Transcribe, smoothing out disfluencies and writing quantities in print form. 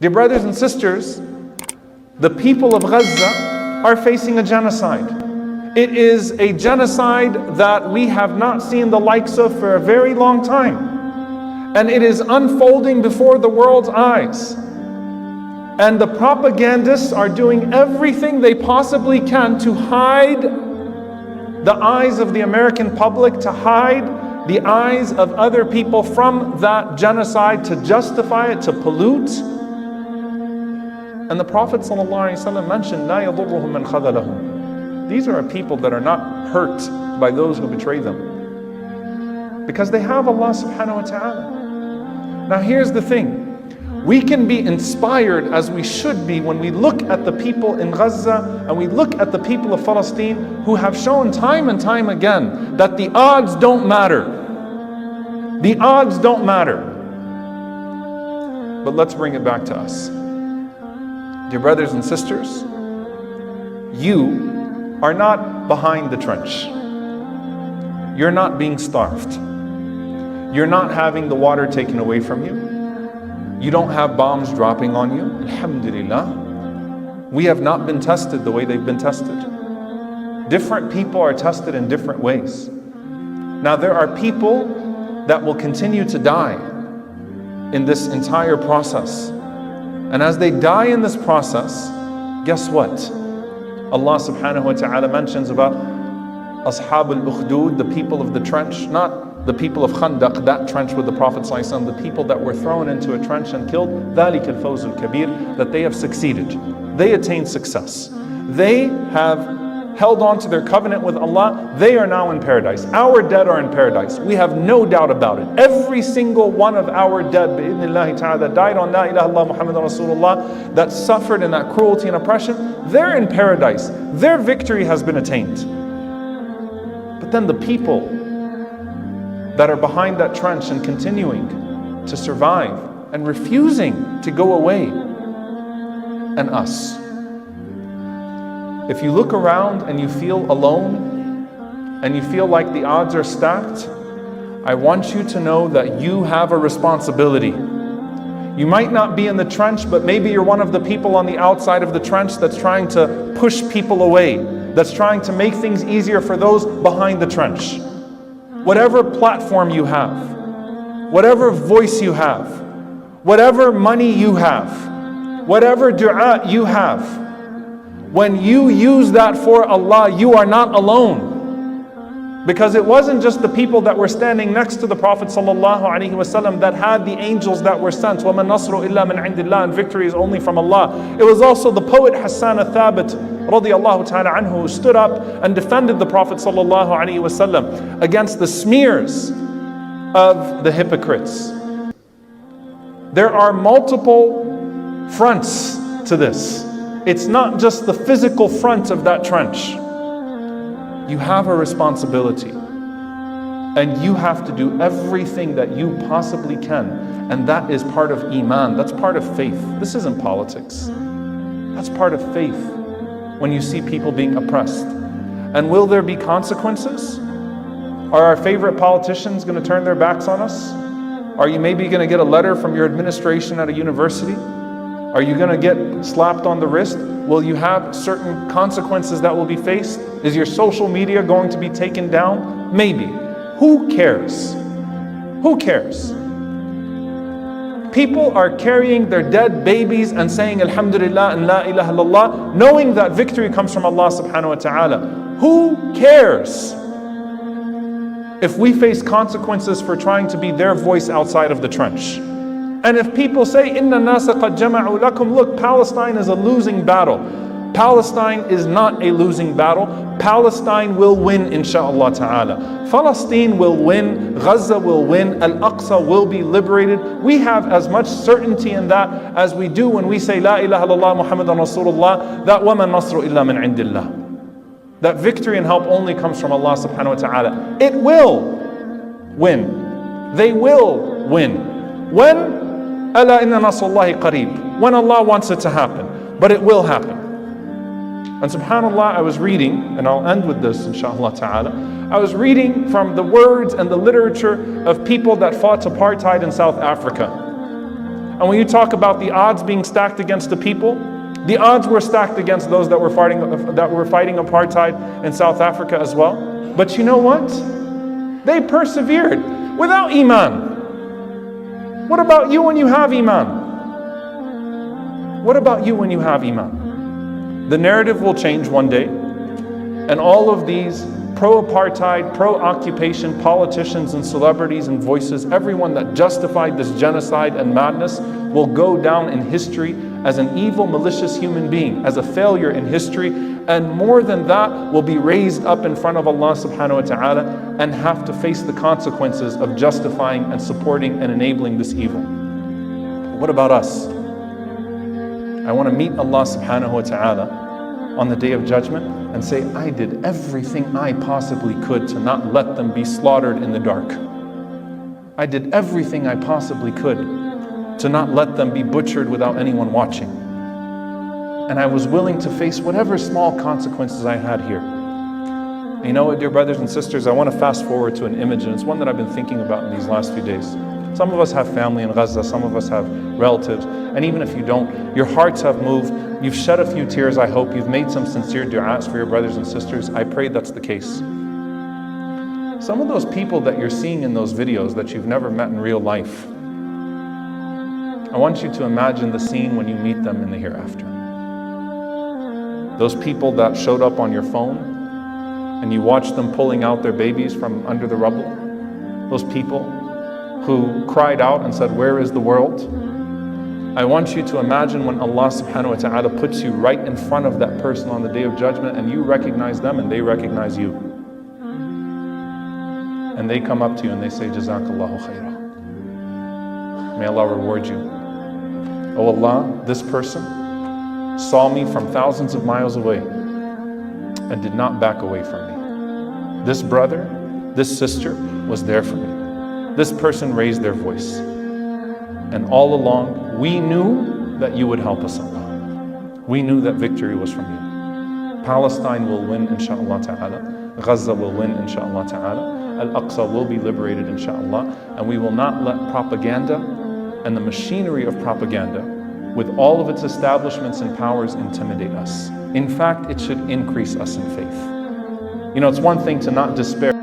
Dear brothers and sisters, the people of Gaza are facing a genocide. It is a genocide that we have not seen the likes of for a very long time. And it is unfolding before the world's eyes. And the propagandists are doing everything they possibly can to hide the eyes of the American public, to hide the eyes of other people from that genocide, to justify it, to pollute. And the Prophet ﷺ mentioned, "La yadurruhum man khadalahum." These are people that are not hurt by those who betray them, because they have Allah subhanahu wa ta'ala. Now here's the thing. We can be inspired, as we should be, when we look at the people in Gaza and we look at the people of Palestine who have shown time and time again that the odds don't matter. The odds don't matter. But let's bring it back to us. Dear brothers and sisters, you are not behind the trench. You're not being starved. You're not having the water taken away from you. You don't have bombs dropping on you. Alhamdulillah. We have not been tested the way they've been tested. Different people are tested in different ways. Now there are people that will continue to die in this entire process. And as they die in this process, guess what? Allah subhanahu wa ta'ala mentions about Ashab al-Ukhdud, the people of the trench, not the people of Khandaq, that trench with the Prophet ﷺ, the people that were thrown into a trench and killed, ذَلِكَ الْفَوْزُ الْكَبِيرُ, that they have succeeded. They attained success. They have held on to their covenant with Allah. They are now in paradise. Our dead are in paradise. We have no doubt about it. Every single one of our dead, bi'idhnillahi ta'ala, that died on La ilaha illallah Muhammadan Rasulullah, that suffered in that cruelty and oppression, they're in paradise. Their victory has been attained. But then the people that are behind that trench and continuing to survive and refusing to go away, and us. If you look around and you feel alone and you feel like the odds are stacked, I want you to know that you have a responsibility. You might not be in the trench, but maybe you're one of the people on the outside of the trench that's trying to push people away, that's trying to make things easier for those behind the trench. Whatever platform you have, whatever voice you have, whatever money you have, whatever dua you have, when you use that for Allah, you are not alone. Because it wasn't just the people that were standing next to the Prophet ﷺ that had the angels that were sent. وَمَا النَّصْرُ إِلَّا مِنْ عِنْدِ اللَّهِ, and victory is only from Allah. It was also the poet Hassan al-Thabit radiyallahu ta'ala anhu, who stood up and defended the Prophet ﷺ against the smears of the hypocrites. There are multiple fronts to this. It's not just the physical front of that trench. You have a responsibility, and you have to do everything that you possibly can, and that is part of Iman. That's part of faith. This isn't politics. That's part of faith. When you see people being oppressed, and will there be consequences? Are our favorite politicians going to turn their backs on us? Are you maybe going to get a letter from your administration at a university? Are you going to get slapped on the wrist? Will you have certain consequences that will be faced? Is your social media going to be taken down? Maybe. Who cares? Who cares? People are carrying their dead babies and saying Alhamdulillah and La ilaha illallah, knowing that victory comes from Allah subhanahu wa ta'ala. Who cares if we face consequences for trying to be their voice outside of the trench? And if people say, Inna nasa qad jama'u lakum, look, Palestine is a losing battle. Palestine is not a losing battle. Palestine will win, insha'Allah ta'ala. Palestine will win. Gaza will win. Al-Aqsa will be liberated. We have as much certainty in that as we do when we say, La ilaha illallah Muhammadan Rasulullah, that وَمَا النَّصْرُ إِلَّا مِنْ عِنْدِ اللَّهِ. That victory and help only comes from Allah subhanahu wa ta'ala. It will win. They will win. When? أَلَا إِنَّ نَصْرَ اللَّهِ قَرِيبٌ. When Allah wants it to happen. But it will happen. And subhanAllah, I was reading, and I'll end with this inshaAllah ta'ala. I was reading from the words and the literature of people that fought apartheid in South Africa. And when you talk about the odds being stacked against the people, the odds were stacked against those that were fighting apartheid in South Africa as well. But you know what? They persevered without Iman. What about you when you have Iman? What about you when you have Iman? The narrative will change one day, and all of these pro-apartheid, pro-occupation politicians and celebrities and voices, everyone that justified this genocide and madness, will go down in history as an evil, malicious human being, as a failure in history, and more than that, will be raised up in front of Allah subhanahu wa ta'ala and have to face the consequences of justifying and supporting and enabling this evil. What about us? I want to meet Allah subhanahu wa ta'ala on the Day of Judgment and say, I did everything I possibly could to not let them be slaughtered in the dark. I did everything I possibly could to not let them be butchered without anyone watching. And I was willing to face whatever small consequences I had here. And you know what, dear brothers and sisters, I want to fast forward to an image, and it's one that I've been thinking about in these last few days. Some of us have family in Gaza, some of us have relatives, and even if you don't, your hearts have moved. You've shed a few tears, I hope. You've made some sincere du'as for your brothers and sisters. I pray that's the case. Some of those people that you're seeing in those videos that you've never met in real life, I want you to imagine the scene when you meet them in the hereafter. Those people that showed up on your phone and you watched them pulling out their babies from under the rubble. Those people who cried out and said, where is the world? I want you to imagine when Allah subhanahu wa ta'ala puts you right in front of that person on the Day of Judgment, and you recognize them and they recognize you. And they come up to you and they say, Jazakallahu khairah. May Allah reward you. Oh Allah, this person saw me from thousands of miles away and did not back away from me. This brother, this sister was there for me. This person raised their voice. And all along, we knew that you would help us, Allah. We knew that victory was from you. Palestine will win, inshaAllah ta'ala. Gaza will win, inshaAllah ta'ala. Al-Aqsa will be liberated, inshaAllah. And we will not let propaganda and the machinery of propaganda, with all of its establishments and powers, intimidate us. In fact, it should increase us in faith. You know, it's one thing to not despair.